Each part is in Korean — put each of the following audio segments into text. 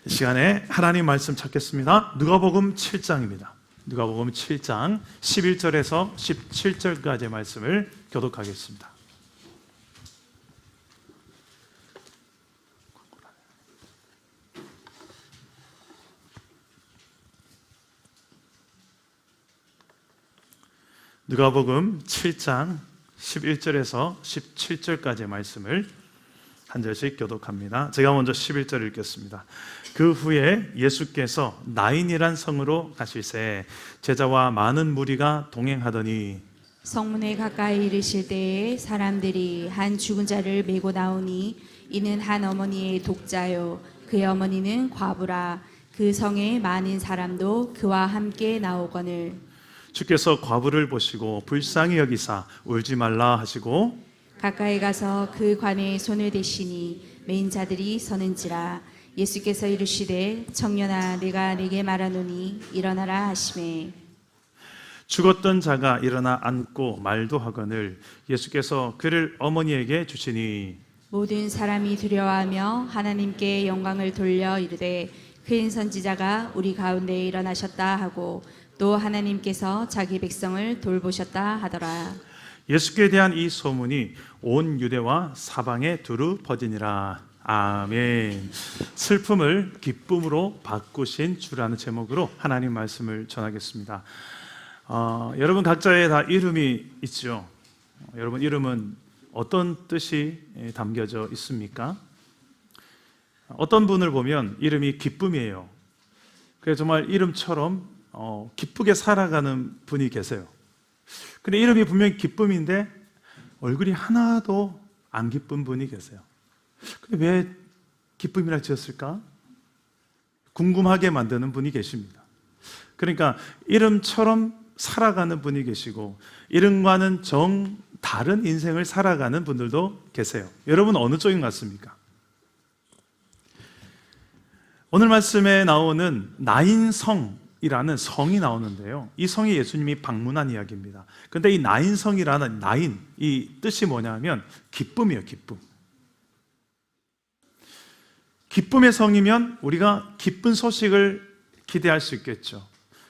이 시간에 하나님 말씀 찾겠습니다. 누가복음 7장입니다. 누가복음 7장 11절에서 17절까지의 말씀을 교독하겠습니다. 누가복음 7장 11절에서 17절까지의 말씀을 한 절씩 교독합니다. 제가 먼저 11절을 읽겠습니다. 그 후에 예수께서 나인이란 성으로 가실새 제자와 많은 무리가 동행하더니 성문에 가까이 이르실 때에 사람들이 한 죽은 자를 메고 나오니 이는 한 어머니의 독자요 그의 어머니는 과부라. 그 성에 많은 사람도 그와 함께 나오거늘 주께서 과부를 보시고 불쌍히 여기사 울지 말라 하시고 가까이 가서 그 관에 손을 대시니 메인 자들이 서는지라. 예수께서 이르시되 청년아 내가 네게 말하노니 일어나라 하시매 죽었던 자가 일어나 앉고 말도 하거늘 예수께서 그를 어머니에게 주시니 모든 사람이 두려워하며 하나님께 영광을 돌려 이르되 큰 선지자가 우리 가운데 일어나셨다 하고 또 하나님께서 자기 백성을 돌보셨다 하더라. 예수께 대한 이 소문이 온 유대와 사방에 두루 퍼지니라. 아멘. 슬픔을 기쁨으로 바꾸신 주라는 제목으로 하나님 말씀을 전하겠습니다. 여러분 각자의 다 이름이 있죠. 여러분 이름은 어떤 뜻이 담겨져 있습니까? 어떤 분을 보면 이름이 기쁨이에요. 그래서 정말 이름처럼 기쁘게 살아가는 분이 계세요. 근데 이름이 분명히 기쁨인데 얼굴이 하나도 안 기쁜 분이 계세요. 근데 왜 기쁨이라 지었을까? 궁금하게 만드는 분이 계십니다. 그러니까 이름처럼 살아가는 분이 계시고 이름과는 정 다른 인생을 살아가는 분들도 계세요. 여러분 어느 쪽인 것 같습니까? 오늘 말씀에 나오는 나인성이라는 성이 나오는데요. 이 성이 예수님이 방문한 이야기입니다. 그런데 이 나인성이라는 나인, 이 뜻이 뭐냐면 기쁨이에요. 기쁨. 기쁨의 성이면 우리가 기쁜 소식을 기대할 수 있겠죠.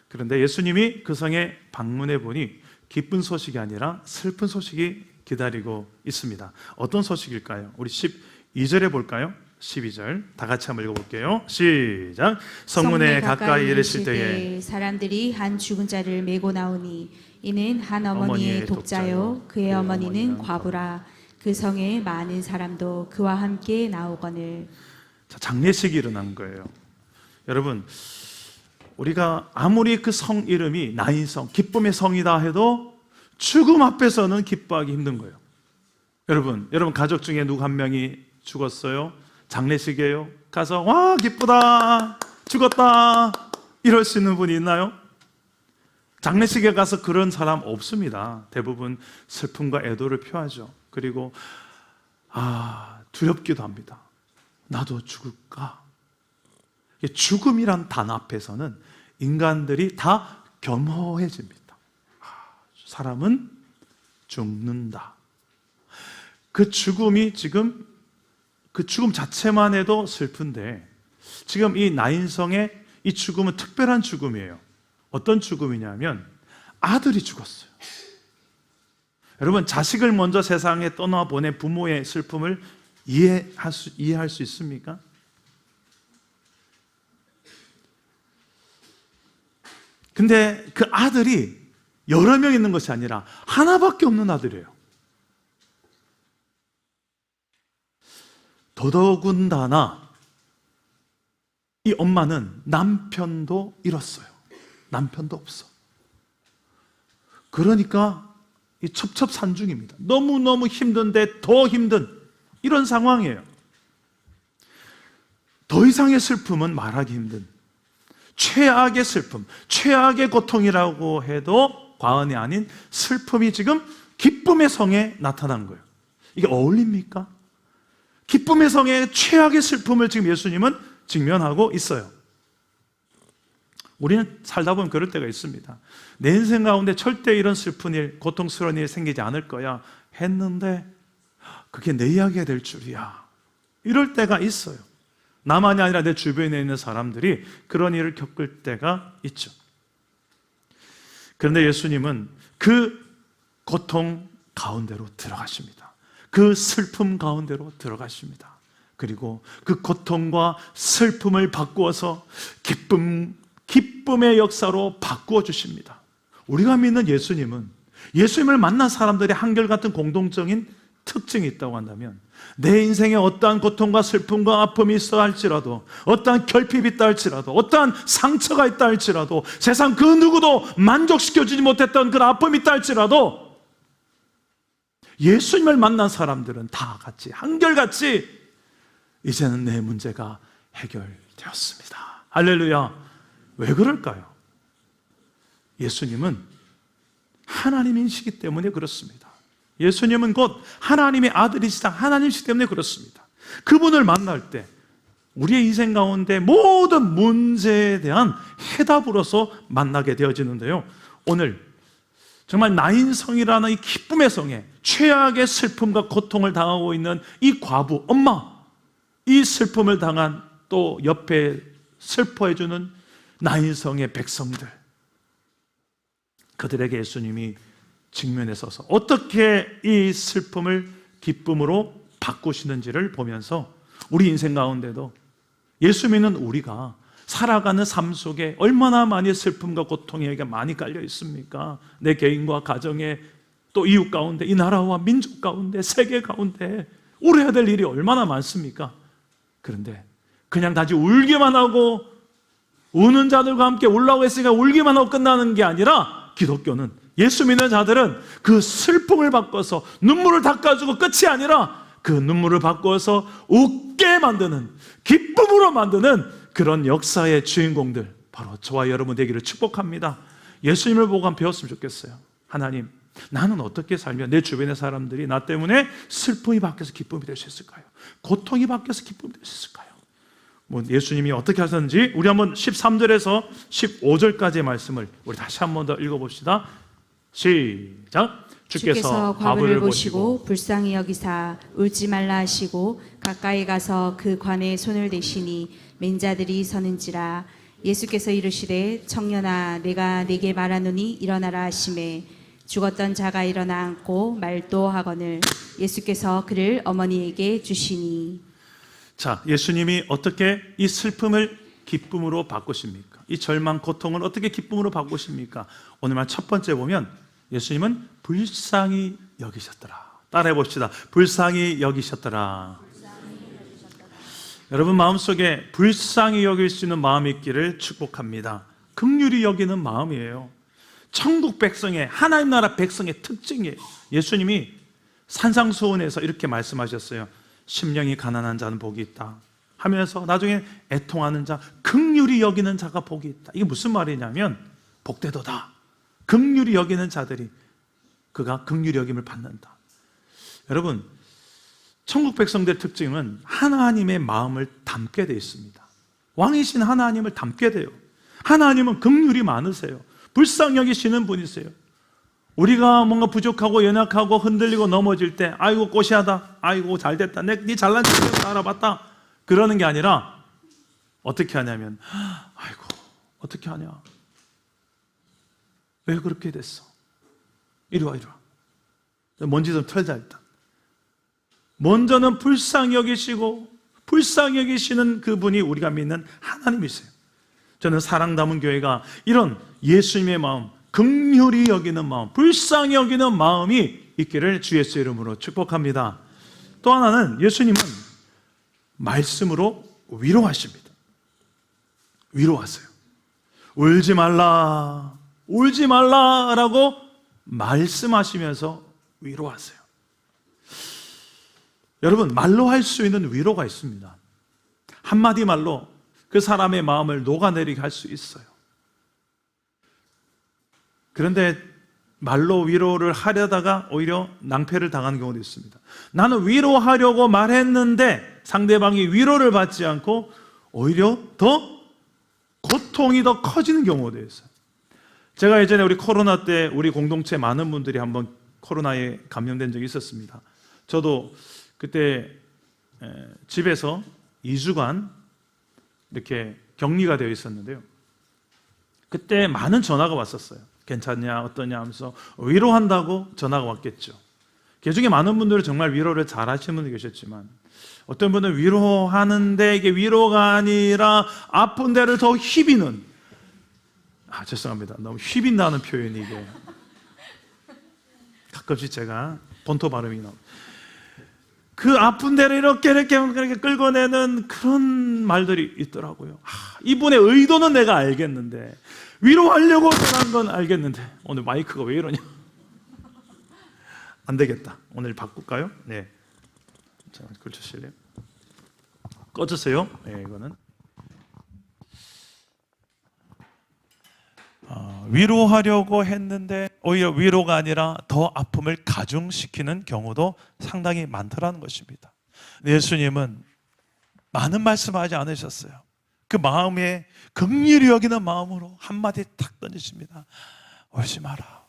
그런데 예수님이 그 성에 방문해 보니 기쁜 소식이 아니라 슬픈 소식이 기다리고 있습니다. 어떤 소식일까요? 우리 12절에 볼까요? 12절 다 같이 한번 읽어볼게요. 시작. 성문에 가까이 이르실 때에 사람들이 한 죽은 자를 메고 나오니 이는 한 어머니의 독자요 그의 어머니는 과부라. 그 성에 많은 사람도 그와 함께 나오거늘. 장례식이 일어난 거예요. 여러분 우리가 아무리 그 성 이름이 나인성, 기쁨의 성이다 해도 죽음 앞에서는 기뻐하기 힘든 거예요. 여러분 가족 중에 누구 한 명이 죽었어요? 장례식이에요. 가서 와 기쁘다 죽었다 이럴 수 있는 분이 있나요? 장례식에 가서 그런 사람 없습니다. 대부분 슬픔과 애도를 표하죠. 그리고 두렵기도 합니다. 나도 죽을까? 죽음이란 단어 앞에서는 인간들이 다 겸허해집니다. 사람은 죽는다. 그 죽음이 지금 그 죽음 자체만 해도 슬픈데 지금 이 나인성의 이 죽음은 특별한 죽음이에요. 어떤 죽음이냐면 아들이 죽었어요. 여러분 자식을 먼저 세상에 떠나보낸 부모의 슬픔을 이해할 수 있습니까? 근데 그 아들이 여러 명 있는 것이 아니라 하나밖에 없는 아들이에요. 더더군다나 이 엄마는 남편도 잃었어요. 남편도 없어. 그러니까 이 첩첩산중입니다. 너무너무 힘든데 더 힘든 이런 상황이에요. 더 이상의 슬픔은 말하기 힘든 최악의 슬픔, 최악의 고통이라고 해도 과언이 아닌 슬픔이 지금 기쁨의 성에 나타난 거예요. 이게 어울립니까? 기쁨의 성의 최악의 슬픔을 지금 예수님은 직면하고 있어요. 우리는 살다 보면 그럴 때가 있습니다. 내 인생 가운데 절대 이런 슬픈 일, 고통스러운 일 생기지 않을 거야 했는데 그게 내 이야기가 될 줄이야. 이럴 때가 있어요. 나만이 아니라 내 주변에 있는 사람들이 그런 일을 겪을 때가 있죠. 그런데 예수님은 그 고통 가운데로 들어가십니다. 그 슬픔 가운데로 들어가십니다. 그리고 그 고통과 슬픔을 바꾸어서 기쁨의 역사로 바꾸어 주십니다. 우리가 믿는 예수님은, 예수님을 만난 사람들의 한결같은 공동적인 특징이 있다고 한다면, 내 인생에 어떠한 고통과 슬픔과 아픔이 있어 할지라도, 어떠한 결핍이 있다 할지라도, 어떠한 상처가 있다 할지라도, 세상 그 누구도 만족시켜주지 못했던 그런 아픔이 있다 할지라도, 예수님을 만난 사람들은 다 같이 한결같이 이제는 내 문제가 해결되었습니다. 할렐루야. 왜 그럴까요? 예수님은 하나님이시기 때문에 그렇습니다. 예수님은 곧 하나님의 아들이시다, 하나님이시기 때문에 그렇습니다. 그분을 만날 때 우리의 인생 가운데 모든 문제에 대한 해답으로서 만나게 되어지는데요, 오늘 정말 나인성이라는 이 기쁨의 성에 최악의 슬픔과 고통을 당하고 있는 이 과부, 엄마, 이 슬픔을 당한 또 옆에 슬퍼해주는 나인성의 백성들, 그들에게 예수님이 직면에 서서 어떻게 이 슬픔을 기쁨으로 바꾸시는지를 보면서 우리 인생 가운데도 예수 믿는 우리가 살아가는 삶 속에 얼마나 많이 슬픔과 고통에게 많이 깔려 있습니까? 내 개인과 가정에, 또 이웃 가운데, 이 나라와 민족 가운데, 세계 가운데 울어야 될 일이 얼마나 많습니까? 그런데 그냥 단지 울기만 하고, 우는 자들과 함께 울라고 했으니까 울기만 하고 끝나는 게 아니라, 기독교는, 예수 믿는 자들은 그 슬픔을 바꿔서 눈물을 닦아주고 끝이 아니라 그 눈물을 바꿔서 웃게 만드는, 기쁨으로 만드는 그런 역사의 주인공들, 바로 저와 여러분 되기를 축복합니다. 예수님을 보고 한번 배웠으면 좋겠어요. 하나님, 나는 어떻게 살면 내 주변의 사람들이 나 때문에 슬픔이 바뀌어서 기쁨이 될 수 있을까요? 고통이 바뀌어서 기쁨이 될 수 있을까요? 예수님이 어떻게 하셨는지 우리 한번 13절에서 15절까지의 말씀을 우리 다시 한번 더 읽어봅시다. 시작. 주께서 과부를 보시고 불쌍히 여기사 울지 말라 하시고 가까이 가서 그 관에 손을 대시니 맨자들이 서는지라. 예수께서 이르시되 청년아, 내가 네게 말하노니 일어나라 하시매 죽었던 자가 일어나 앉고 말도 하거늘 예수께서 그를 어머니에게 주시니. 자, 예수님이 어떻게 이 슬픔을 기쁨으로 바꾸십니까? 이 절망, 고통을 어떻게 기쁨으로 바꾸십니까? 오늘 말 첫 번째 보면 예수님은 불쌍히 여기셨더라. 따라해 봅시다. 불쌍히 여기셨더라. 여러분 마음속에 불쌍히 여길 수 있는 마음이 있기를 축복합니다. 긍휼히 여기는 마음이에요. 천국 백성의, 하나님 나라 백성의 특징이에요. 예수님이 산상수훈에서 이렇게 말씀하셨어요. 심령이 가난한 자는 복이 있다 하면서 나중에 애통하는 자, 긍휼히 여기는 자가 복이 있다. 이게 무슨 말이냐면 복되도다. 긍휼히 여기는 자들이 그가 긍휼히 여김을 받는다. 여러분, 천국 백성들의 특징은 하나님의 마음을 담게 되어 있습니다. 왕이신 하나님을 담게 돼요. 하나님은 긍휼이 많으세요. 불쌍히 여기시는 분이세요. 우리가 뭔가 부족하고 연약하고 흔들리고 넘어질 때 아이고 꼬시하다, 아이고 잘됐다, 네 잘난 척 알아봤다, 그러는 게 아니라 어떻게 하냐면 아이고 어떻게 하냐, 왜 그렇게 됐어, 이리 와 이리 와, 먼지 좀 털자. 일단 먼저는 불쌍히 여기시고 불쌍히 여기시는 그분이 우리가 믿는 하나님이세요. 저는 사랑 담은 교회가 이런 예수님의 마음, 긍휼히 여기는 마음, 불쌍히 여기는 마음이 있기를 주 예수의 이름으로 축복합니다. 또 하나는 예수님은 말씀으로 위로하십니다. 위로하세요. 울지 말라, 울지 말라라고 말씀하시면서 위로하세요. 여러분, 말로 할 수 있는 위로가 있습니다. 한마디 말로 그 사람의 마음을 녹아내리게 할 수 있어요. 그런데 말로 위로를 하려다가 오히려 낭패를 당하는 경우도 있습니다. 나는 위로하려고 말했는데 상대방이 위로를 받지 않고 오히려 더 고통이 더 커지는 경우도 있어요. 제가 예전에 우리 코로나 때 우리 공동체 많은 분들이 한번 코로나에 감염된 적이 있었습니다. 저도 그때 집에서 2주간 이렇게 격리가 되어 있었는데요. 그때 많은 전화가 왔었어요. 괜찮냐, 어떠냐 하면서 위로한다고 전화가 왔겠죠. 그 중에 많은 분들은 정말 위로를 잘 하시는 분이 계셨지만, 어떤 분은 위로하는데 이게 위로가 아니라 아픈 데를 더 휘비는, 죄송합니다. 너무 휘빈다는 표현이 이게 가끔씩 제가 본토 발음이 나옵니다. 그 아픈 데를 이렇게 끌어내는 그런 말들이 있더라고요. 이분의 의도는 내가 알겠는데, 위로하려고 전한 건 알겠는데, 오늘 마이크가 왜 이러냐? 안 되겠다. 오늘 바꿀까요? 네. 자, 걸쳐실래요? 꺼주세요. 네, 이거는. 위로하려고 했는데 오히려 위로가 아니라 더 아픔을 가중시키는 경우도 상당히 많더라는 것입니다. 예수님은 많은 말씀하지 않으셨어요. 그 마음에 긍휼히 여기는 마음으로 한마디 탁 던지십니다. 울지 마라.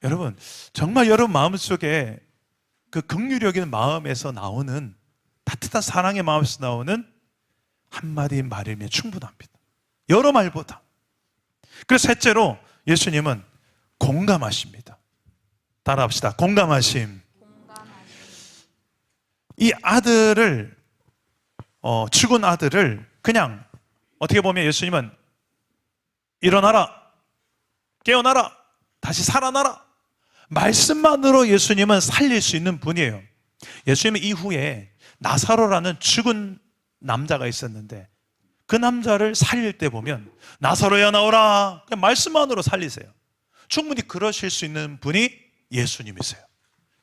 여러분, 정말 여러분 마음속에 그 긍휼히 여기는 마음에서 나오는, 따뜻한 사랑의 마음에서 나오는 한마디 말이면 충분합니다. 여러 말보다. 그래서 셋째로 예수님은 공감하십니다. 따라합시다. 공감하심. 이 아들을, 죽은 아들을 그냥 어떻게 보면 예수님은 일어나라, 깨어나라, 다시 살아나라, 말씀만으로 예수님은 살릴 수 있는 분이에요. 예수님은 이후에 나사로라는 죽은 남자가 있었는데, 그 남자를 살릴 때 보면 나사로야 나오라, 그냥 말씀만으로 살리세요. 충분히 그러실 수 있는 분이 예수님이세요.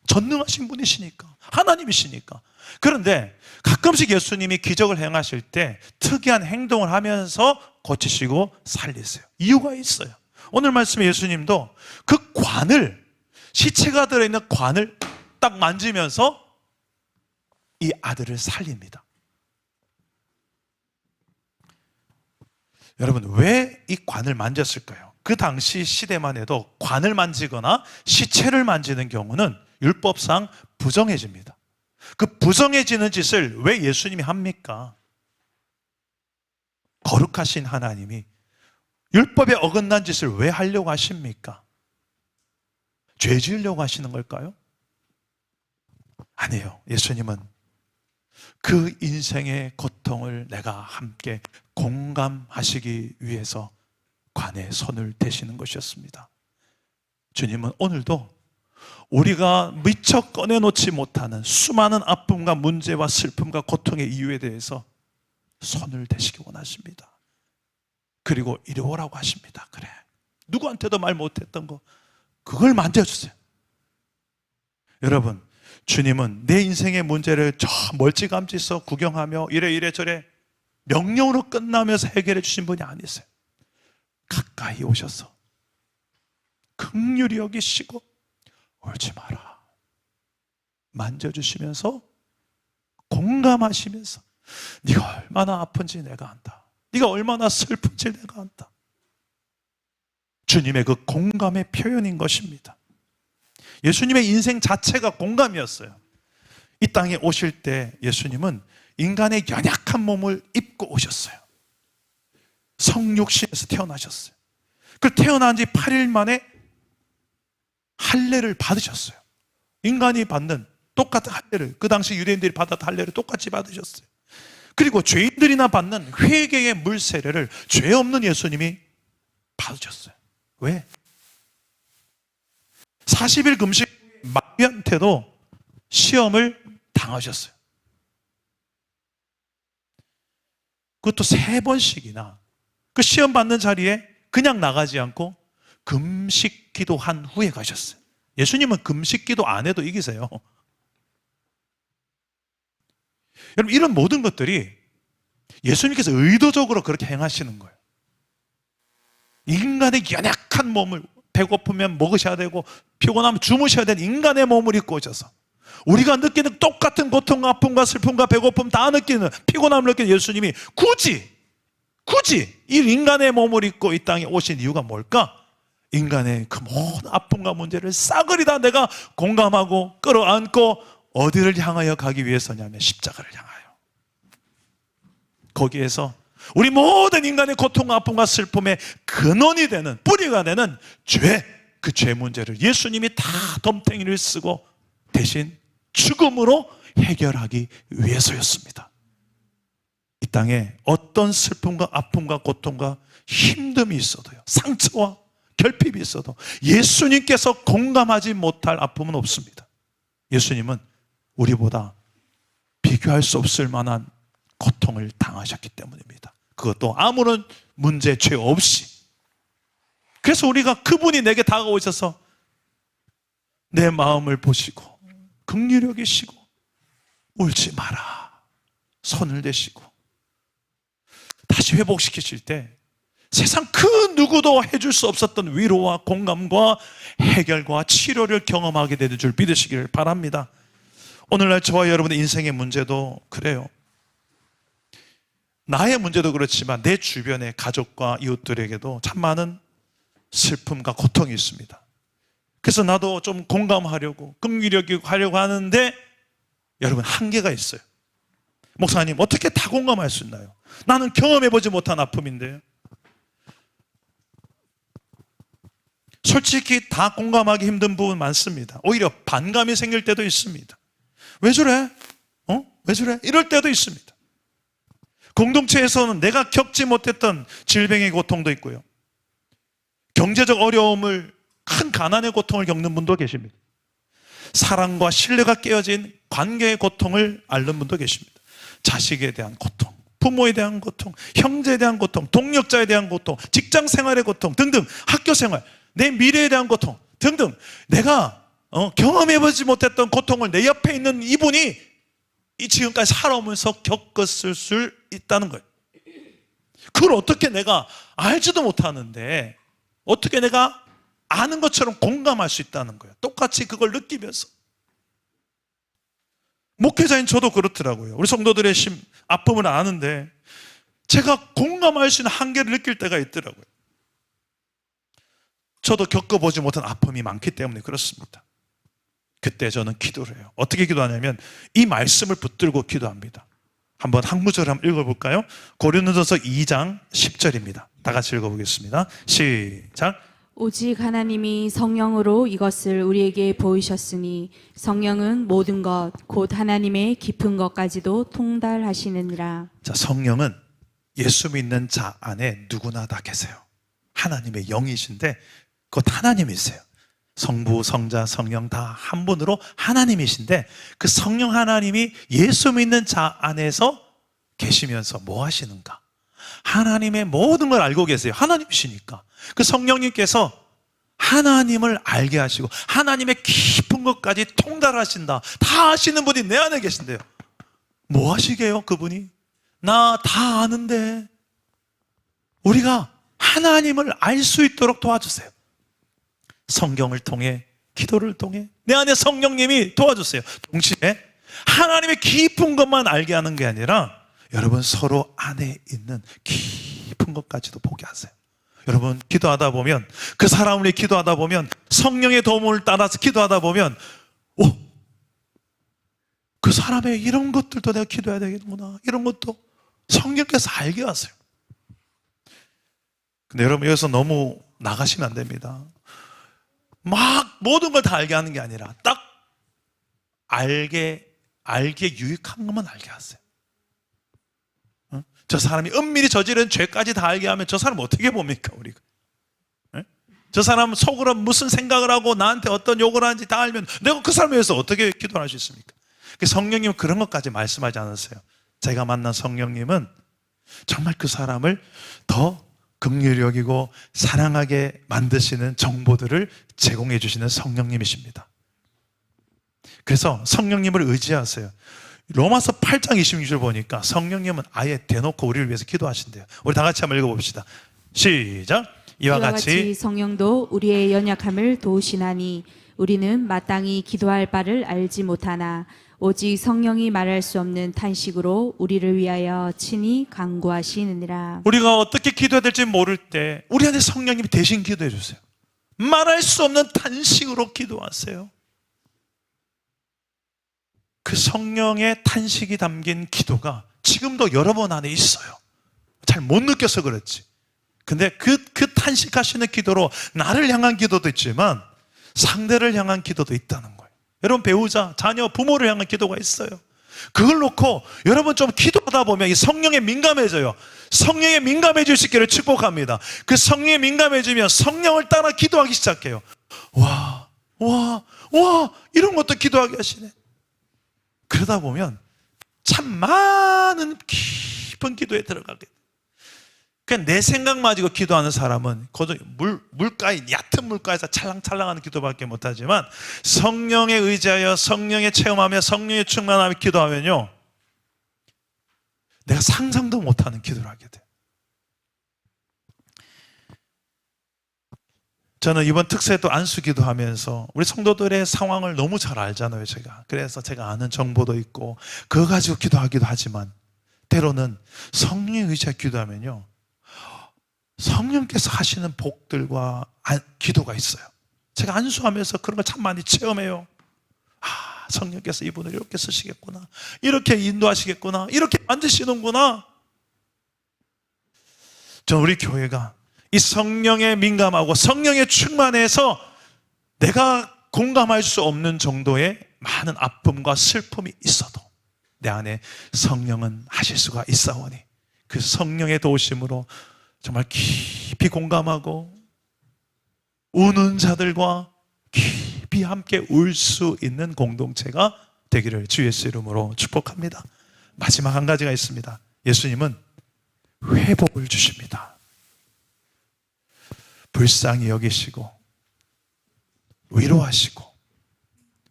전능하신 분이시니까, 하나님이시니까. 그런데 가끔씩 예수님이 기적을 행하실 때 특이한 행동을 하면서 고치시고 살리세요. 이유가 있어요. 오늘 말씀에 예수님도 그 관을, 시체가 들어있는 관을 딱 만지면서 이 아들을 살립니다. 여러분, 왜 이 관을 만졌을까요? 그 당시 시대만 해도 관을 만지거나 시체를 만지는 경우는 율법상 부정해집니다. 그 부정해지는 짓을 왜 예수님이 합니까? 거룩하신 하나님이 율법에 어긋난 짓을 왜 하려고 하십니까? 죄 지으려고 하시는 걸까요? 아니에요. 예수님은 그 인생의 고통을 내가 함께 공감하시기 위해서 관에 손을 대시는 것이었습니다. 주님은 오늘도 우리가 미처 꺼내놓지 못하는 수많은 아픔과 문제와 슬픔과 고통의 이유에 대해서 손을 대시기 원하십니다. 그리고 이리 오라고 하십니다. 그래, 누구한테도 말 못했던 거, 그걸 만져주세요. 여러분, 주님은 내 인생의 문제를 저 멀찌감치서 구경하며 이래저래 명령으로 끝나면서 해결해 주신 분이 아니세요. 가까이 오셔서 긍휼히 여기시고 울지 마라, 만져주시면서 공감하시면서 네가 얼마나 아픈지 내가 안다, 네가 얼마나 슬픈지 내가 안다. 주님의 그 공감의 표현인 것입니다. 예수님의 인생 자체가 공감이었어요. 이 땅에 오실 때 예수님은 인간의 연약한 몸을 입고 오셨어요. 성육신에서 태어나셨어요. 그 태어난 지 8일 만에 할례를 받으셨어요. 인간이 받는 똑같은 할례를, 그 당시 유대인들이 받았던 할례를 똑같이 받으셨어요. 그리고 죄인들이나 받는 회개의 물세례를 죄 없는 예수님이 받으셨어요. 왜? 40일 금식 마귀한테도 시험을 당하셨어요. 그것도 3번씩이나 그 시험 받는 자리에 그냥 나가지 않고 금식 기도한 후에 가셨어요. 예수님은 금식 기도 안 해도 이기세요. 여러분, 이런 모든 것들이 예수님께서 의도적으로 그렇게 행하시는 거예요. 인간의 연약한 몸을, 배고프면 먹으셔야 되고 피곤하면 주무셔야 되는 인간의 몸을 입고 오셔서 우리가 느끼는 똑같은 고통과 아픔과 슬픔과 배고픔 다 느끼는, 피곤함을 느끼는 예수님이 굳이 이 인간의 몸을 입고 이 땅에 오신 이유가 뭘까? 인간의 그 모든 아픔과 문제를 싸그리 다 내가 공감하고 끌어안고 어디를 향하여 가기 위해서냐면 십자가를 향하여. 거기에서 우리 모든 인간의 고통과 아픔과 슬픔의 근원이 되는, 뿌리가 되는 죄, 그 죄 문제를 예수님이 다 덤탱이를 쓰고 대신 죽음으로 해결하기 위해서였습니다. 이 땅에 어떤 슬픔과 아픔과 고통과 힘듦이 있어도요, 상처와 결핍이 있어도 예수님께서 공감하지 못할 아픔은 없습니다. 예수님은 우리보다 비교할 수 없을 만한 고통을 당하셨기 때문입니다. 그것도 아무런 문제, 죄 없이. 그래서 우리가 그분이 내게 다가오셔서 내 마음을 보시고 긍휼히 여기시고 울지 마라, 손을 대시고 다시 회복시키실 때 세상 그 누구도 해줄 수 없었던 위로와 공감과 해결과 치료를 경험하게 되는 줄 믿으시기를 바랍니다. 오늘날 저와 여러분의 인생의 문제도 그래요. 나의 문제도 그렇지만 내 주변의 가족과 이웃들에게도 참 많은 슬픔과 고통이 있습니다. 그래서 나도 좀 공감하려고 긍휼히 여기고 하려고 하는데 여러분, 한계가 있어요. 목사님, 어떻게 다 공감할 수 있나요? 나는 경험해보지 못한 아픔인데요. 솔직히 다 공감하기 힘든 부분 많습니다. 오히려 반감이 생길 때도 있습니다. 왜 저래? 왜 저래? 이럴 때도 있습니다. 공동체에서는 내가 겪지 못했던 질병의 고통도 있고요, 경제적 어려움을, 큰 가난의 고통을 겪는 분도 계십니다. 사랑과 신뢰가 깨어진 관계의 고통을 앓는 분도 계십니다. 자식에 대한 고통, 부모에 대한 고통, 형제에 대한 고통, 동력자에 대한 고통, 직장 생활의 고통 등등, 학교 생활, 내 미래에 대한 고통 등등, 내가 경험해보지 못했던 고통을 내 옆에 있는 이분이 이 지금까지 살아오면서 겪었을 수 있다는 거예요. 그걸 어떻게 내가 알지도 못하는데 어떻게 내가 아는 것처럼 공감할 수 있다는 거예요. 똑같이 그걸 느끼면서. 목회자인 저도 그렇더라고요. 우리 성도들의 아픔을 아는데 제가 공감할 수 있는 한계를 느낄 때가 있더라고요. 저도 겪어보지 못한 아픔이 많기 때문에 그렇습니다. 그때 저는 기도를 해요. 어떻게 기도하냐면 이 말씀을 붙들고 기도합니다. 한번 한 구절 한번 읽어볼까요? 고린도전서 2장 10절입니다. 다 같이 읽어보겠습니다. 시작. 오직 하나님이 성령으로 이것을 우리에게 보이셨으니 성령은 모든 것 곧 하나님의 깊은 것까지도 통달하시느니라. 자, 성령은 예수 믿는 자 안에 누구나 다 계세요. 하나님의 영이신데 곧 하나님이세요. 성부, 성자, 성령 다 한 분으로 하나님이신데 그 성령 하나님이 예수 믿는 자 안에서 계시면서 뭐 하시는가? 하나님의 모든 걸 알고 계세요. 하나님이시니까. 그 성령님께서 하나님을 알게 하시고 하나님의 깊은 것까지 통달하신다. 다 아시는 분이 내 안에 계신데요. 뭐 하시게요, 그분이? 나 다 아는데. 우리가 하나님을 알 수 있도록 도와주세요. 성경을 통해, 기도를 통해 내 안에 성령님이 도와주세요. 동시에 하나님의 깊은 것만 알게 하는 게 아니라 여러분 서로 안에 있는 깊은 것까지도 보게 하세요. 여러분 기도하다 보면, 그 사람을 위해 기도하다 보면, 성령의 도움을 따라서 기도하다 보면 그 사람의 이런 것들도 내가 기도해야 되겠구나, 이런 것도 성령께서 알게 하세요. 근데 여러분 여기서 너무 나가시면 안 됩니다. 막 모든 걸 다 알게 하는 게 아니라 딱 알게 유익한 것만 알게 하세요. 저 사람이 은밀히 저지른 죄까지 다 알게 하면 저 사람 어떻게 봅니까, 우리가? 저 사람 속으로 무슨 생각을 하고 나한테 어떤 욕을 하는지 다 알면 내가 그 사람에 대해서 어떻게 기도를 할 수 있습니까? 성령님은 그런 것까지 말씀하지 않았어요. 제가 만난 성령님은 정말 그 사람을 더 긍휼히 여기고 사랑하게 만드시는 정보들을 제공해 주시는 성령님이십니다. 그래서 성령님을 의지하세요. 로마서 8장 26절 보니까 성령님은 아예 대놓고 우리를 위해서 기도하신대요. 우리 다 같이 한번 읽어봅시다. 시작. 이와 같이 성령도 우리의 연약함을 도우시나니 우리는 마땅히 기도할 바를 알지 못하나 오직 성령이 말할 수 없는 탄식으로 우리를 위하여 친히 간구하시느니라. 우리가 어떻게 기도해야 될지 모를 때 우리 안에 성령님이 대신 기도해 주세요. 말할 수 없는 탄식으로 기도하세요. 그 성령의 탄식이 담긴 기도가 지금도 여러분 안에 있어요. 잘 못 느껴서 그렇지. 근데 그 탄식하시는 기도로 나를 향한 기도도 있지만 상대를 향한 기도도 있다는 거예요. 여러분 배우자, 자녀, 부모를 향한 기도가 있어요. 그걸 놓고 여러분 좀 기도하다 보면 이 성령에 민감해져요. 성령에 민감해질 수 있기를 축복합니다. 그 성령에 민감해지면 성령을 따라 기도하기 시작해요. 와, 이런 것도 기도하게 하시네. 그러다 보면 참 많은 깊은 기도에 들어가게 돼요. 그냥 내 생각 가지고 기도하는 사람은 거저 물가에, 얕은 물가에서 찰랑찰랑하는 기도밖에 못하지만 성령에 의지하여 성령에 체험하며 성령에 충만하며 기도하면요, 내가 상상도 못하는 기도를 하게 돼요. 저는 이번 특세도 안수기도 하면서 우리 성도들의 상황을 너무 잘 알잖아요, 제가. 그래서 제가 아는 정보도 있고 그거 가지고 기도하기도 하지만 때로는 성령에 의지하여 기도하면요, 성령께서 하시는 복들과 기도가 있어요. 제가 안수하면서 그런 걸 참 많이 체험해요. 성령께서 이분을 이렇게 쓰시겠구나, 이렇게 인도하시겠구나, 이렇게 만드시는구나. 저는 우리 교회가 이 성령에 민감하고 성령에 충만해서 내가 공감할 수 없는 정도의 많은 아픔과 슬픔이 있어도 내 안에 성령은 하실 수가 있사오니 그 성령의 도우심으로 정말 깊이 공감하고 우는 자들과 깊이 함께 울 수 있는 공동체가 되기를 주 예수 이름으로 축복합니다. 마지막 한 가지가 있습니다. 예수님은 회복을 주십니다. 불쌍히 여기시고 위로하시고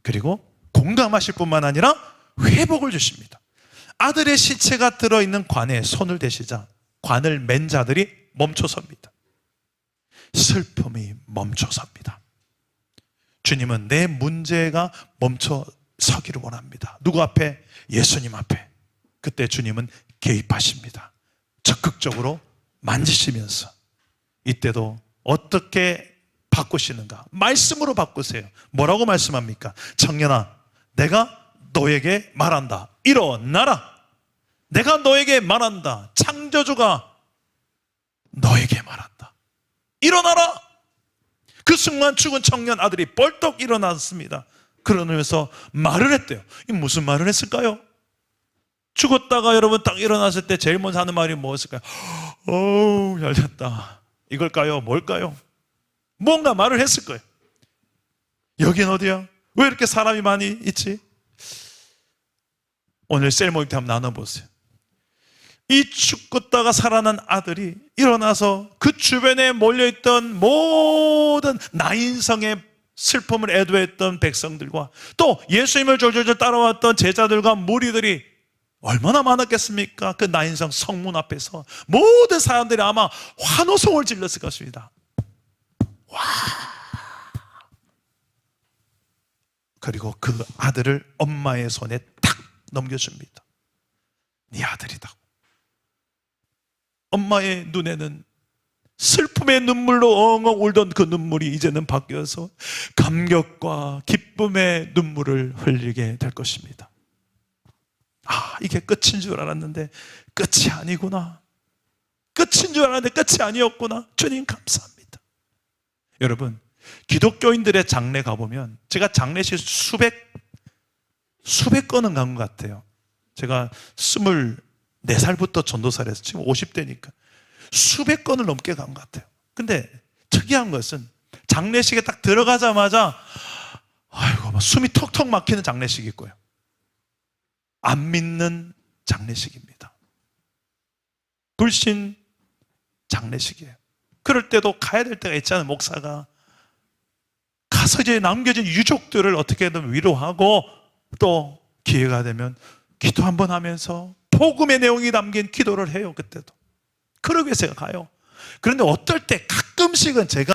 그리고 공감하실 뿐만 아니라 회복을 주십니다. 아들의 시체가 들어있는 관에 손을 대시자 관을 맨 자들이 멈춰섭니다. 슬픔이 멈춰섭니다. 주님은 내 문제가 멈춰서기를 원합니다. 누구 앞에? 예수님 앞에. 그때 주님은 개입하십니다. 적극적으로 만지시면서 이때도 어떻게 바꾸시는가? 말씀으로 바꾸세요. 뭐라고 말씀합니까? 청년아, 내가 너에게 말한다. 일어나라. 내가 너에게 말한다. 창조주가 너에게 말한다. 일어나라. 그 순간 죽은 청년 아들이 벌떡 일어났습니다. 그러면서 말을 했대요. 이 무슨 말을 했을까요? 죽었다가 여러분 딱 일어났을 때 제일 먼저 하는 말이 뭐였을까요? 어우, 잘 잤다. 이걸까요? 뭘까요? 뭔가 말을 했을 거예요. 여긴 어디야? 왜 이렇게 사람이 많이 있지? 오늘 셀 모임 때 한번 나눠보세요. 이 죽었다가 살아난 아들이 일어나서 그 주변에 몰려있던 모든 나인성의 슬픔을 애도했던 백성들과 또 예수님을 졸졸졸 따라왔던 제자들과 무리들이 얼마나 많았겠습니까? 그 나인성 성문 앞에서 모든 사람들이 아마 환호성을 질렀을 것입니다. 와! 그리고 그 아들을 엄마의 손에 탁 넘겨줍니다. 네 아들이다. 엄마의 눈에는 슬픔의 눈물로 엉엉 울던 그 눈물이 이제는 바뀌어서 감격과 기쁨의 눈물을 흘리게 될 것입니다. 이게 끝인 줄 알았는데 끝이 아니구나. 끝인 줄 알았는데 끝이 아니었구나. 주님 감사합니다. 여러분, 기독교인들의 장례 가보면 제가 장례식 수백 건은 간 것 같아요. 제가 24살부터 전도사를 해서 지금 50대니까 수백 건을 넘게 간 것 같아요. 근데 특이한 것은 장례식에 딱 들어가자마자 막 숨이 턱턱 막히는 장례식이 있고요. 안 믿는 장례식입니다. 불신 장례식이에요. 그럴 때도 가야 될 때가 있잖아요. 목사가 가서 이제 남겨진 유족들을 어떻게든 위로하고 또 기회가 되면 기도 한번 하면서 복음의 내용이 담긴 기도를 해요. 그때도 그러기 위해서 제가 가요. 그런데 어떨 때 가끔씩은 제가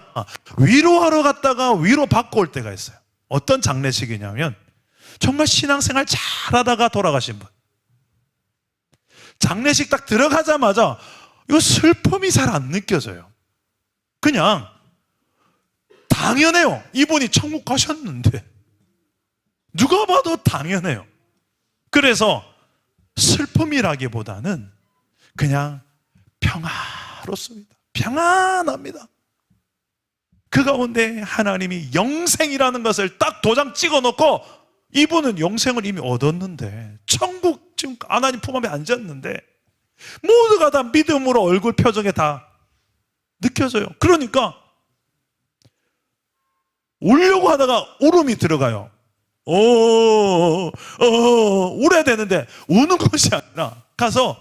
위로하러 갔다가 위로받고 올 때가 있어요. 어떤 장례식이냐면 정말 신앙생활 잘하다가 돌아가신 분, 장례식 딱 들어가자마자 이 슬픔이 잘 안 느껴져요. 그냥 당연해요. 이분이 천국 가셨는데 누가 봐도 당연해요. 그래서 슬픔이라기보다는 그냥 평화롭습니다. 평안합니다. 그 가운데 하나님이 영생이라는 것을 딱 도장 찍어 놓고, 이분은 영생을 이미 얻었는데, 천국 지금 하나님 품 안에 앉았는데, 모두가 다 믿음으로 얼굴 표정에 다 느껴져요. 그러니까 울려고 하다가 울음이 들어가요. 울어야 되는데 우는 것이 아니라 가서,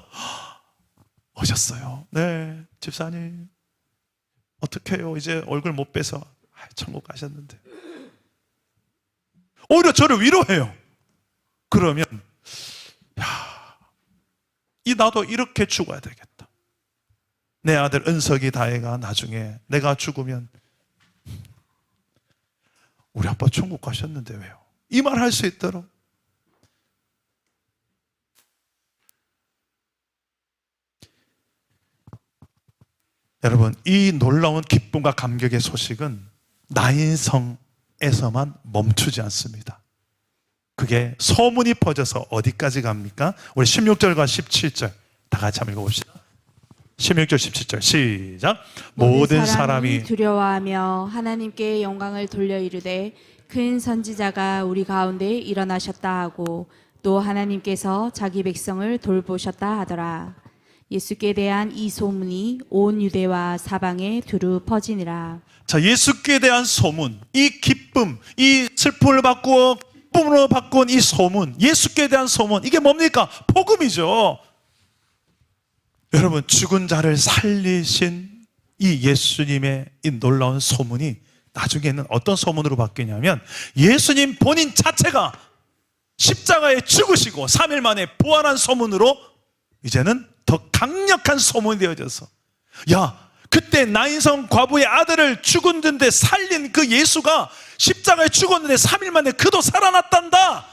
오셨어요. 네, 집사님 어떻게 해요? 이제 얼굴 못 빼서 천국 가셨는데. 오히려 저를 위로해요. 그러면 나도 이렇게 죽어야 되겠다. 내 아들 은석이 다혜가 나중에 내가 죽으면, 우리 아빠 천국 가셨는데 왜요? 이 말 할 수 있도록. 여러분, 이 놀라운 기쁨과 감격의 소식은 나인성에서만 멈추지 않습니다. 그게 소문이 퍼져서 어디까지 갑니까? 우리 16절과 17절 다 같이 한번 읽어봅시다. 16절 17절 시작. 모든 사람이 두려워하며 하나님께 영광을 돌려 이르되 큰 선지자가 우리 가운데 일어나셨다 하고, 또 하나님께서 자기 백성을 돌보셨다 하더라. 예수께 대한 이 소문이 온 유대와 사방에 두루 퍼지니라. 자, 예수께 대한 소문, 이 기쁨, 이 슬픔을 바꾸어 기쁨으로 바꾼 이 소문, 예수께 대한 소문, 이게 뭡니까? 복음이죠. 여러분, 죽은 자를 살리신 이 예수님의 이 놀라운 소문이 나중에는 어떤 소문으로 바뀌냐면, 예수님 본인 자체가 십자가에 죽으시고 3일 만에 부활한 소문으로 이제는 더 강력한 소문이 되어져서, 야, 그때 나인성 과부의 아들을 죽었는데 살린 그 예수가 십자가에 죽었는데 3일 만에 그도 살아났단다.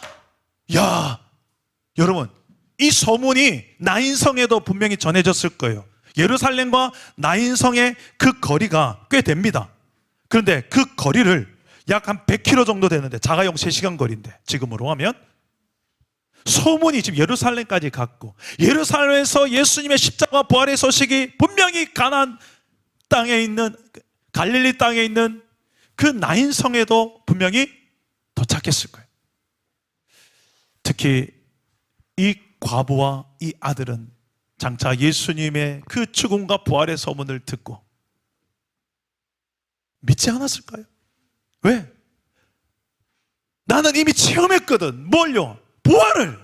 야, 여러분, 이 소문이 나인성에도 분명히 전해졌을 거예요. 예루살렘과 나인성의 그 거리가 꽤 됩니다. 그런데 그 거리를 약 한 100km 정도 되는데, 자가용 3시간 거리인데, 지금으로 하면 소문이 지금 예루살렘까지 갔고, 예루살렘에서 예수님의 십자가 부활의 소식이 분명히 가나안 땅에 있는, 갈릴리 땅에 있는 그 나인성에도 분명히 도착했을 거예요. 특히 이 과부와 이 아들은 장차 예수님의 그 죽음과 부활의 소문을 듣고 믿지 않았을까요? 왜? 나는 이미 체험했거든. 뭘요? 부활을.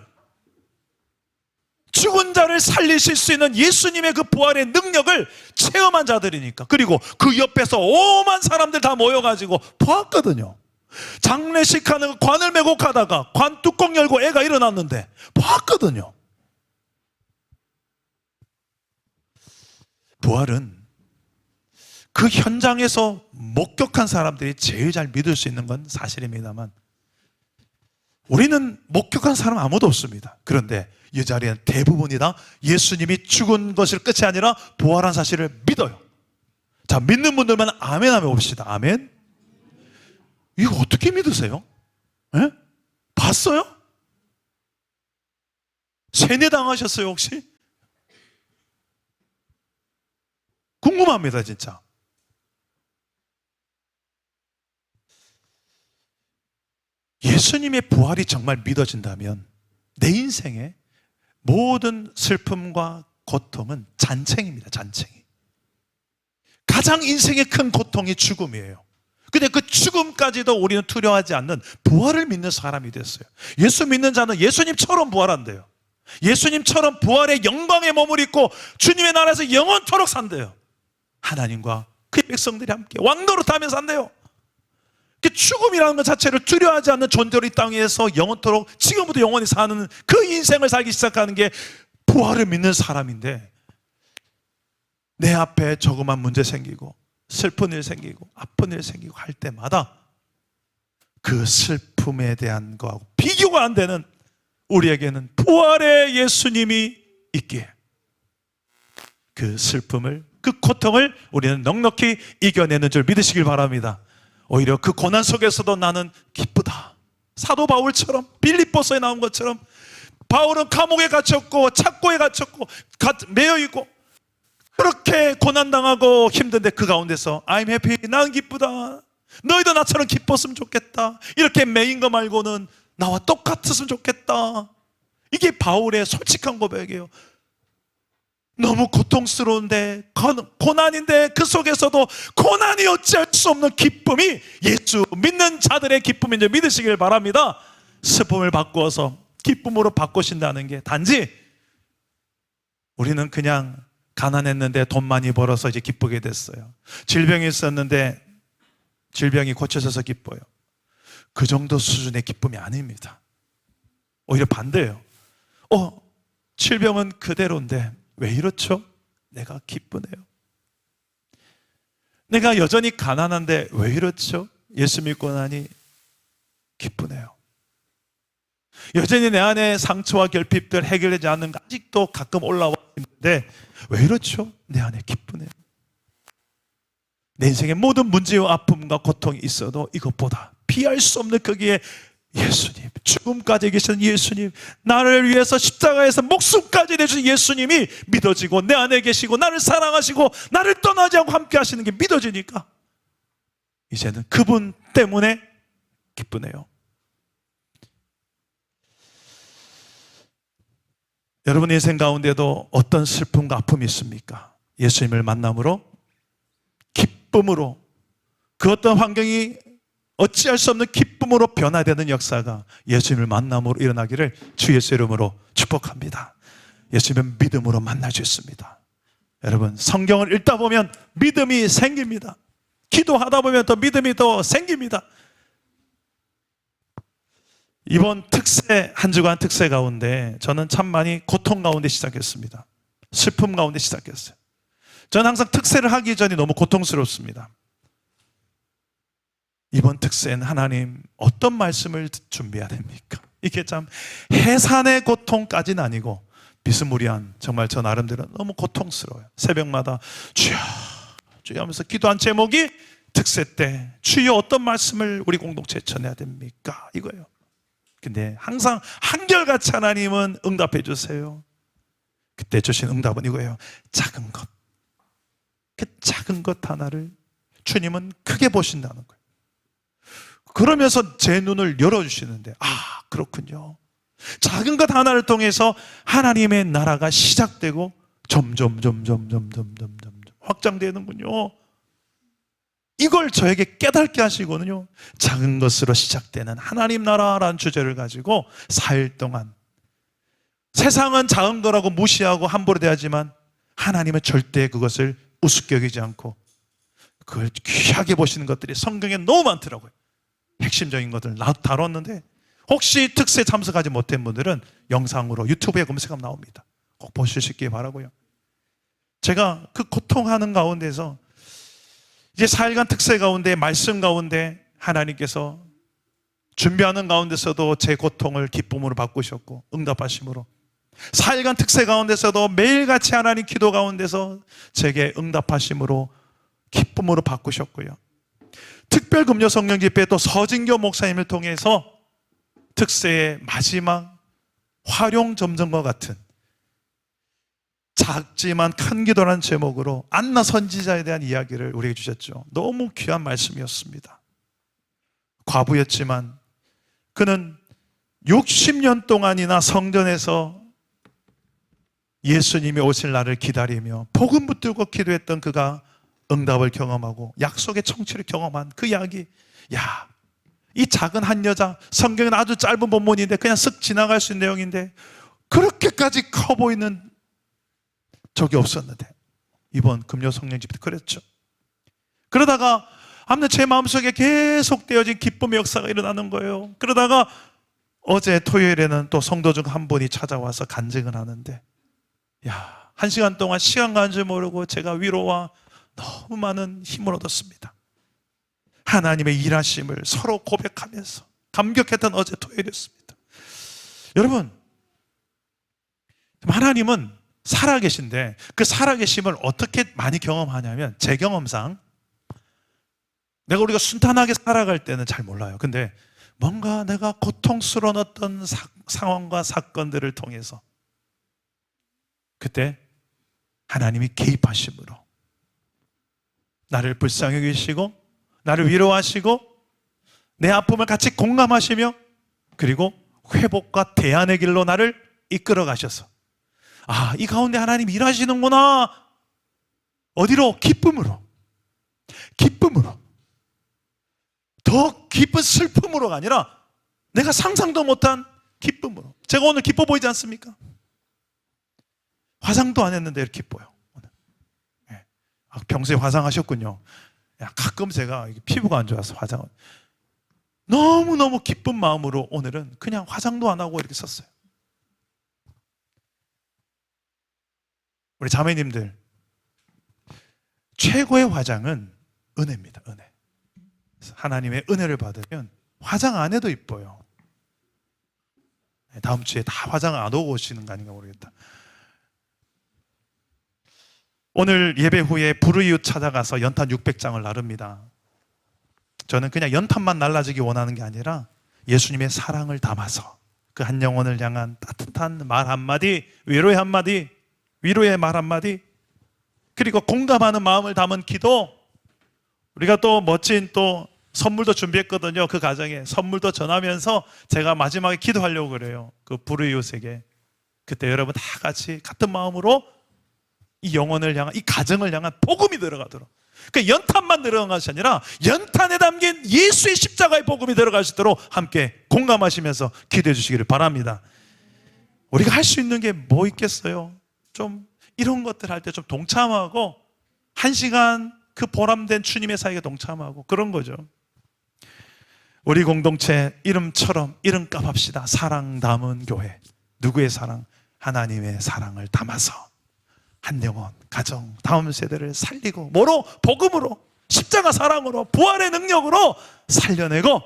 죽은 자를 살리실 수 있는 예수님의 그 부활의 능력을 체험한 자들이니까. 그리고 그 옆에서 오만 사람들 다 모여가지고 보았거든요. 장례식 하는 관을 메고 가다가 관 뚜껑 열고 애가 일어났는데 보았거든요. 부활은 그 현장에서 목격한 사람들이 제일 잘 믿을 수 있는 건 사실입니다만, 우리는 목격한 사람 아무도 없습니다. 그런데 이 자리엔 대부분이 다 예수님이 죽은 것이 끝이 아니라 부활한 사실을 믿어요. 자, 믿는 분들만 아멘 하면 봅시다. 아멘. 이거 어떻게 믿으세요? 에? 봤어요? 세뇌당하셨어요 혹시? 궁금합니다 진짜. 예수님의 부활이 정말 믿어진다면 내 인생의 모든 슬픔과 고통은 잔챙입니다. 잔챙이. 가장 인생의 큰 고통이 죽음이에요. 근데 그 죽음까지도 우리는 두려워하지 않는 부활을 믿는 사람이 됐어요. 예수 믿는 자는 예수님처럼 부활한대요. 예수님처럼 부활의 영광의 몸을 입고 주님의 나라에서 영원토록 산대요. 하나님과 그의 백성들이 함께 왕노릇하며 산대요. 죽음이라는 것 자체를 두려워하지 않는 존재로 이 땅에서 영원토록 지금부터 영원히 사는 그 인생을 살기 시작하는 게 부활을 믿는 사람인데, 내 앞에 조그만 문제 생기고 슬픈 일 생기고 아픈 일 생기고 할 때마다 그 슬픔에 대한 거하고 비교가 안 되는 우리에게는 부활의 예수님이 있기에 그 슬픔을, 그 고통을 우리는 넉넉히 이겨내는 줄 믿으시길 바랍니다. 오히려 그 고난 속에서도 나는 기쁘다. 사도 바울처럼, 빌립보서에 나온 것처럼 바울은 감옥에 갇혔고 착고에 갇혔고 매여 있고 그렇게 고난당하고 힘든데 그 가운데서 I'm happy, 난 기쁘다, 너희도 나처럼 기뻤으면 좋겠다, 이렇게 매인 거 말고는 나와 똑같았으면 좋겠다. 이게 바울의 솔직한 고백이에요. 너무 고통스러운데, 고난인데 그 속에서도 고난이 어찌할 수 없는 기쁨이 예수 믿는 자들의 기쁨인 줄 믿으시길 바랍니다. 슬픔을 바꾸어서 기쁨으로 바꾸신다는 게 단지 우리는 그냥 가난했는데 돈 많이 벌어서 이제 기쁘게 됐어요. 질병이 있었는데 질병이 고쳐져서 기뻐요. 그 정도 수준의 기쁨이 아닙니다. 오히려 반대예요. 질병은 그대로인데 왜 이렇죠? 내가 기쁘네요. 내가 여전히 가난한데 왜 이렇죠? 예수 믿고 나니 기쁘네요. 여전히 내 안에 상처와 결핍들 해결되지 않는 거 아직도 가끔 올라와 있는데 왜 이렇죠? 내 안에 기쁘네요. 내 인생의 모든 문제와 아픔과 고통이 있어도 이것보다 피할 수 없는 거기에 예수님, 죽음까지 계신 예수님, 나를 위해서 십자가에서 목숨까지 내주신 예수님이 믿어지고 내 안에 계시고 나를 사랑하시고 나를 떠나지 않고 함께 하시는 게 믿어지니까 이제는 그분 때문에 기쁘네요. 여러분 인생 가운데도 어떤 슬픔과 아픔이 있습니까? 예수님을 만남으로 기쁨으로 그 어떤 환경이 어찌할 수 없는 기쁨으로 변화되는 역사가 예수님을 만남으로 일어나기를 주 예수 이름으로 축복합니다. 예수님은 믿음으로 만날 수 있습니다. 여러분 성경을 읽다 보면 믿음이 생깁니다. 기도하다 보면 더 믿음이 더 생깁니다. 이번 특세, 한 주간 특세 가운데 저는 참 많이 고통 가운데 시작했습니다. 슬픔 가운데 시작했어요. 저는 항상 특세를 하기 전에 너무 고통스럽습니다. 이번 특세는 하나님 어떤 말씀을 준비해야 됩니까? 이게 참 해산의 고통까지는 아니고 비스무리한, 정말 저 나름대로 너무 고통스러워요. 새벽마다 주여 주여 하면서 기도한 제목이 특세 때 주여 어떤 말씀을 우리 공동체에 전해야 됩니까? 이거예요. 근데 항상 한결같이 하나님은 응답해 주세요. 그때 주신 응답은 이거예요. 작은 것, 그 작은 것 하나를 주님은 크게 보신다는 거예요. 그러면서 제 눈을 열어주시는데, 아 그렇군요. 작은 것 하나를 통해서 하나님의 나라가 시작되고 점점 확장되는군요. 이걸 저에게 깨닫게 하시거든요. 작은 것으로 시작되는 하나님 나라라는 주제를 가지고 4일 동안 세상은 작은 거라고 무시하고 함부로 대하지만 하나님은 절대 그것을 우습게 여기지 않고 그걸 귀하게 보시는 것들이 성경에 너무 많더라고요. 핵심적인 것들 다뤘는데 혹시 특세 참석하지 못한 분들은 영상으로 유튜브에 검색하면 나옵니다. 꼭 보시기 바라고요. 제가 그 고통하는 가운데서 이제 4일간 특세 가운데 말씀 가운데 하나님께서 준비하는 가운데서도 제 고통을 기쁨으로 바꾸셨고 응답하심으로 4일간 특세 가운데서도 매일같이 하나님 기도 가운데서 제게 응답하심으로 기쁨으로 바꾸셨고요. 특별 금요 성령 집회 또 서진교 목사님을 통해서 특세의 마지막 활용 점정과 같은 작지만 큰 기도라는 제목으로 안나 선지자에 대한 이야기를 우리에게 주셨죠. 너무 귀한 말씀이었습니다. 과부였지만 그는 60년 동안이나 성전에서 예수님이 오실 날을 기다리며 복음 붙들고 기도했던 그가 응답을 경험하고 약속의 성취를 경험한 그 이야기. 야, 이 작은 한 여자, 성경은 아주 짧은 본문인데 그냥 쓱 지나갈 수 있는 내용인데 그렇게까지 커 보이는 적이 없었는데 이번 금요 성령 집회 그랬죠. 그러다가 아무튼 제 마음속에 계속 되어진 기쁨의 역사가 일어나는 거예요. 그러다가 어제 토요일에는 또 성도 중 한 분이 찾아와서 간증을 하는데, 야, 1시간 동안 시간 가는 줄 모르고 제가 위로와 너무 많은 힘을 얻었습니다. 하나님의 일하심을 서로 고백하면서 감격했던 어제 토요일이었습니다. 여러분, 하나님은 살아계신데 그 살아계심을 어떻게 많이 경험하냐면, 제 경험상 우리가 순탄하게 살아갈 때는 잘 몰라요. 근데 뭔가 내가 고통스러운 어떤 상황과 사건들을 통해서 그때 하나님이 개입하심으로 나를 불쌍히 여기시고 나를 위로하시고 내 아픔을 같이 공감하시며 그리고 회복과 대안의 길로 나를 이끌어 가셔서 아, 이 가운데 하나님 일하시는구나. 어디로? 기쁨으로. 더 깊은 슬픔으로가 아니라 내가 상상도 못한 기쁨으로. 제가 오늘 기뻐 보이지 않습니까? 화장도 안 했는데 이렇게 기뻐요. 네. 아, 평소에 화장하셨군요. 가끔 제가 피부가 안 좋아서 화장을 너무너무 기쁜 마음으로 오늘은 그냥 화장도 안 하고 이렇게 썼어요. 우리 자매님들, 최고의 화장은 은혜입니다. 은혜. 하나님의 은혜를 받으면 화장 안 해도 이뻐요. 다음 주에 다 화장 안 하고 오시는 거 아닌가 모르겠다. 오늘 예배 후에 불의웃 찾아가서 연탄 600장을 나릅니다. 저는 그냥 연탄만 날라지기 원하는 게 아니라 예수님의 사랑을 담아서 그 한 영혼을 향한 따뜻한 말 한마디, 위로의 한마디, 위로의 말 한마디, 그리고 공감하는 마음을 담은 기도. 우리가 또 멋진 또 선물도 준비했거든요. 그 가정에 선물도 전하면서 제가 마지막에 기도하려고 그래요. 그 불의웃에게. 그때 여러분 다 같이 같은 마음으로 이 영혼을 향한, 이 가정을 향한 복음이 들어가도록. 그러니까 연탄만 들어간 것이 아니라 연탄에 담긴 예수의 십자가의 복음이 들어갈 수 있도록 함께 공감하시면서 기도해 주시기를 바랍니다. 우리가 할 수 있는 게 뭐 있겠어요? 좀 이런 것들 할 때 좀 동참하고 1시간 그 보람된 주님의 사역에 동참하고 그런 거죠. 우리 공동체 이름처럼 이름값 합시다. 사랑 담은 교회. 누구의 사랑? 하나님의 사랑을 담아서 한 영혼, 가정, 다음 세대를 살리고 뭐로? 복음으로, 십자가 사랑으로, 부활의 능력으로 살려내고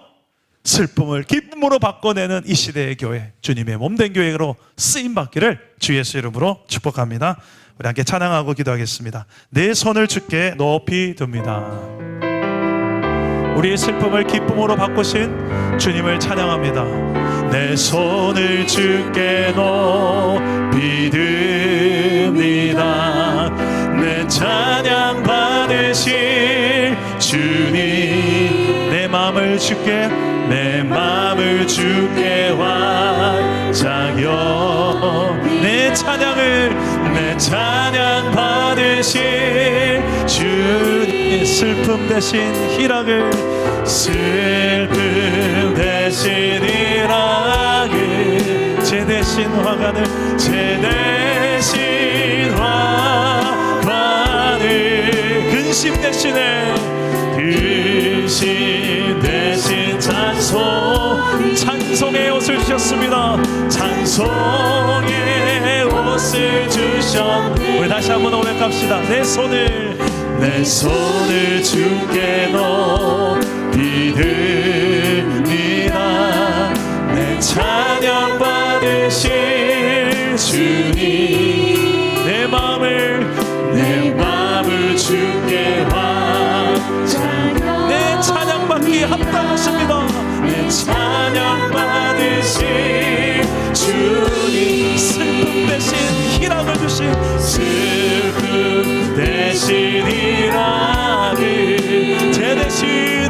슬픔을 기쁨으로 바꿔내는 이 시대의 교회, 주님의 몸된 교회로 쓰임받기를 주 예수 이름으로 축복합니다. 우리 함께 찬양하고 기도하겠습니다. 내 손을 주께 높이 듭니다. 우리의 슬픔을 기쁨으로 바꾸신 주님을 찬양합니다. 내 손을 주께 높이 듭니다. 내 찬양 받으실 주님, 내 마음을 주께, 내 마음을 주께 완장여, 내 찬양 받으실 주님, 슬픔 대신 희락을, 슬픔 대신 희락을, 제 대신 화관을, 제 대신 화관을, 근심 대신에 근심 대신 찬송의 옷을 주셨습니다. 찬송의 옷을 주셨네. 우리 다시 한번 고백합시다. 내 손을 주께 높이 듭니다. 내 찬양 받으실 주님, 내 마음을 주께 완장, 내 찬양 받기에 합당하십니다. 내 찬양 받으실 주님, 슬픔 대신 희락을 주신, 슬픔 대신 희락을, 제 대신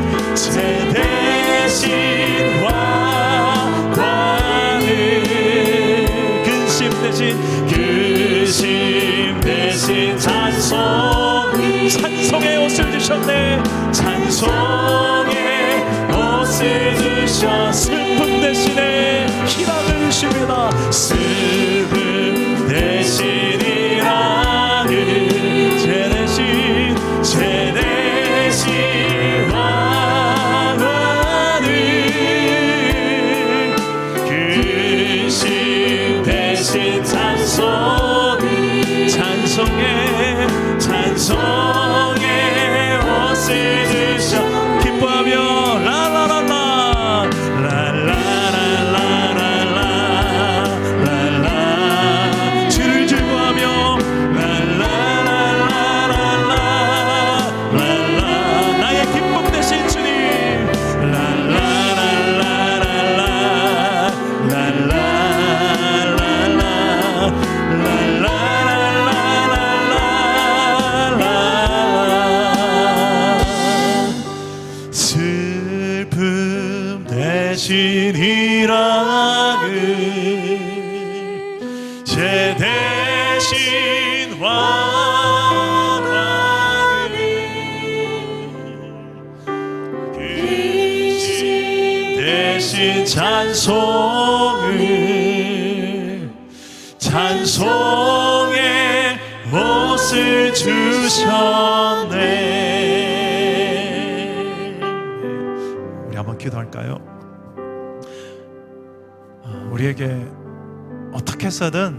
화관을, 근심 대신 찬송의 옷을 주셨네. 찬송의 옷을 주셔, 슬픔 대신에 희락을 주십니다. 슬픔 대신 희락을, 제 대신 화관을, 근심 대신 찬송의 옷을 주셔, 기뻐하며 라라라라 라라라라라라 라라 대신 희락을 제 대신 완화를 대신 찬송의 옷을 주셨네. 우리 한번 기도할까요? 우리에게 어떻게 해서든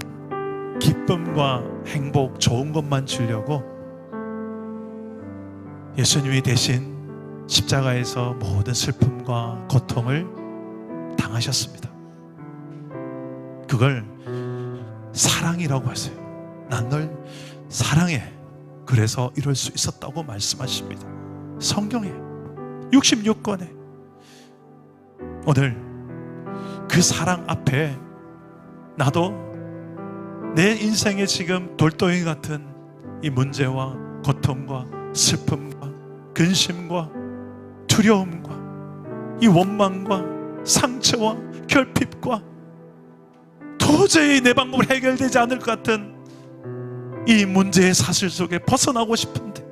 기쁨과 행복, 좋은 것만 주려고 예수님이 대신 십자가에서 모든 슬픔과 고통을 당하셨습니다. 그걸 사랑이라고 하세요. 난 널 사랑해. 그래서 이럴 수 있었다고 말씀하십니다. 성경에 66권에. 오늘 그 사랑 앞에 나도 내 인생에 지금 돌덩이 같은 이 문제와 고통과 슬픔과 근심과 두려움과 이 원망과 상처와 결핍과 도저히 내 방법으로 해결되지 않을 것 같은 이 문제의 사슬 속에 벗어나고 싶은데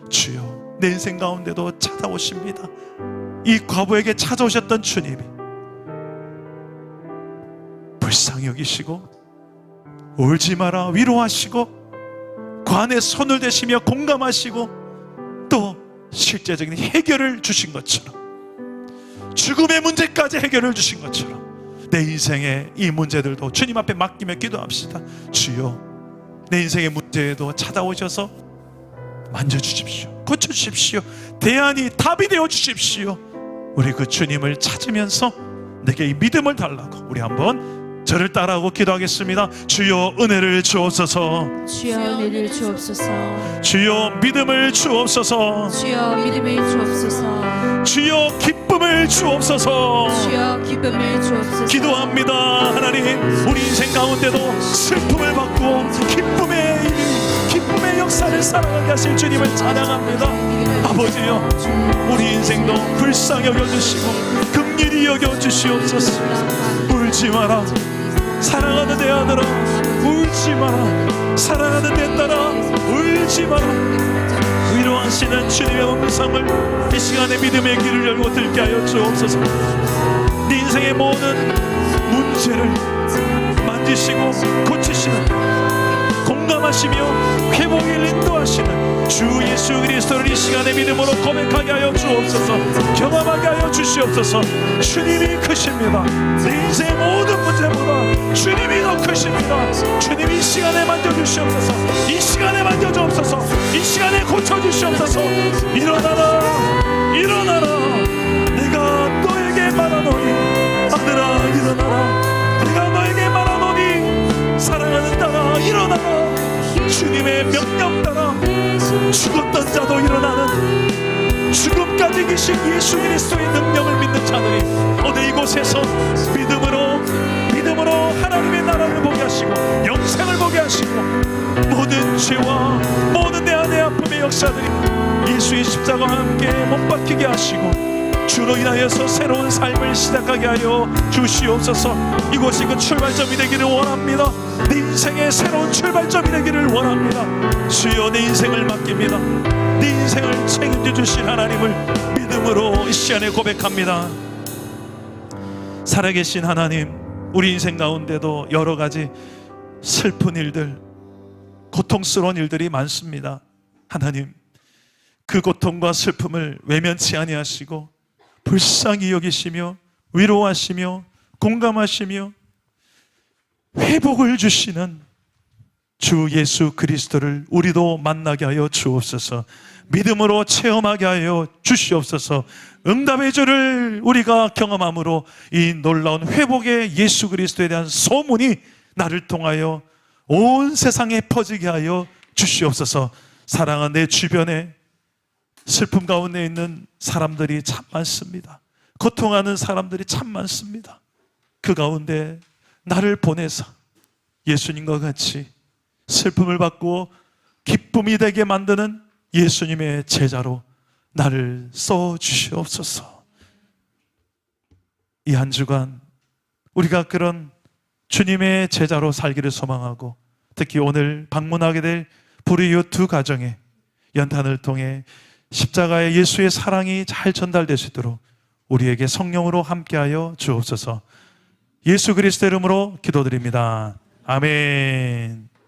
주여 내 인생 가운데도 찾아오십니다. 이 과부에게 찾아오셨던 주님이 불쌍히 여기시고 울지 마라 위로하시고 관에 손을 대시며 공감하시고 또 실제적인 해결을 주신 것처럼 죽음의 문제까지 해결을 주신 것처럼 내 인생의 이 문제들도 주님 앞에 맡기며 기도합시다. 주여 내 인생의 문제에도 찾아오셔서 만져주십시오. 고쳐주십시오. 대안이 답이 되어주십시오. 우리 그 주님을 찾으면서 내게 이 믿음을 달라고 우리 한번 저를 따라하고 기도하겠습니다. 주여 은혜를 주옵소서. 주여 은혜를 주옵소서. 주여 믿음을 주옵소서. 주여 믿음을 주옵소서. 주여 기쁨을 주옵소서. 주여 기쁨을 주옵소서. 기도합니다. 하나님 우리 인생 가운데도 슬픔을 받고 기쁨의 역사를 살아가게 하실 주님을 찬양합니다. 아버지여 우리 인생도 불쌍히 여겨주시고 긍휼히 여겨주시옵소서. 울지 마라 사랑하는 내 아들아 울지 마라 사랑하는 내 딸아 울지 마라. 위로하시는 주님의 음성을 이 시간에 믿음의 길을 열고 들게 하여 주옵소서. 네 인생의 모든 문제를 만지시고 고치시는 공감하시며 회복을 인도하시는 주 예수 그리스도를 이 시간에 믿음으로 고백하게 하여 주옵소서. 경험하게 하여 주시옵소서. 주님이 크십니다. 내 인생의 모든 문제보다 주님이 더 크십니다. 주님이 이 시간에 만져주시옵소서. 이 시간에 만져주옵소서. 이 시간에 고쳐주시옵소서. 일어나라 일어나라 내가 너에게 말하노니 아들아 일어나라 내가 너에게 말하노니 사랑하는 딸아 일어나라. 주님의 명령 따라 죽었던 자도 일어나는 죽음까지 계신 예수 그리스도의 능력을 믿는 자들이 오늘 이곳에서 믿음으로 하나님의 나라를 보게 하시고 영생을 보게 하시고 모든 죄와 모든 내 안의 아픔의 역사들이 예수의 십자가와 함께 못 박히게 하시고 주로 인하여서 새로운 삶을 시작하게 하여 주시옵소서. 이곳이 그 출발점이 되기를 원합니다. 내 인생의 새로운 출발점이 되기를 원합니다. 주여 내 인생을 맡깁니다. 내 인생을 책임져 주신 하나님을 믿음으로 이 시간에 고백합니다. 살아계신 하나님 우리 인생 가운데도 여러 가지 슬픈 일들 고통스러운 일들이 많습니다. 하나님 그 고통과 슬픔을 외면치 아니하시고 불쌍히 여기시며 위로하시며 공감하시며 회복을 주시는 주 예수 그리스도를 우리도 만나게 하여 주옵소서. 믿음으로 체험하게 하여 주시옵소서. 응답의 주를 우리가 경험함으로 이 놀라운 회복의 예수 그리스도에 대한 소문이 나를 통하여 온 세상에 퍼지게 하여 주시옵소서. 사랑하는 내 주변에 슬픔 가운데 있는 사람들이 참 많습니다. 고통하는 사람들이 참 많습니다. 그 가운데 나를 보내서 예수님과 같이 슬픔을 받고 기쁨이 되게 만드는 예수님의 제자로 나를 써 주시옵소서. 이 한 주간 우리가 그런 주님의 제자로 살기를 소망하고, 특히 오늘 방문하게 될 불의요 두 가정에 연탄을 통해 십자가의 예수의 사랑이 잘 전달될 수 있도록 우리에게 성령으로 함께하여 주옵소서. 예수 그리스도 이름으로 기도드립니다. 아멘.